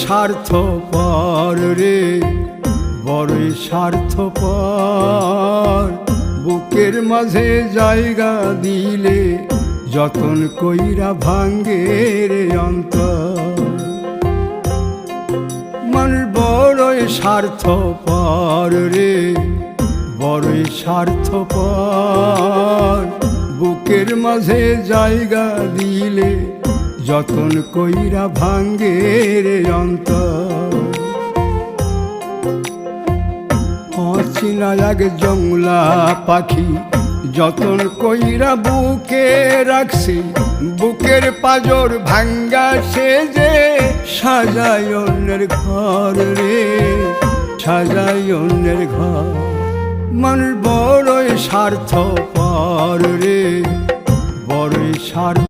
স্বার্থপর রে, বড়ই স্বার্থপর। বুকের মাঝে জায়গা দিলে যতন কইরা ভাঙ্গে রে অন্তর। মানুষ বড়ই স্বার্থপর রে, বড়ই স্বার্থপর। বুকের মাঝে জায়গা দিলে যতন কইরা ভাঙ্গে রে অন্তর। অচিনা এক জংলা পাখি যতন কইরা বুকে রাখছি, বুকের পাজর ভাঙ্গা সে যে সাজায় অন্যের ঘর রে, সাজায় অন্যের ঘর। মানুষ বড়ই স্বার্থপর রে, বড়ই স্বার্থ।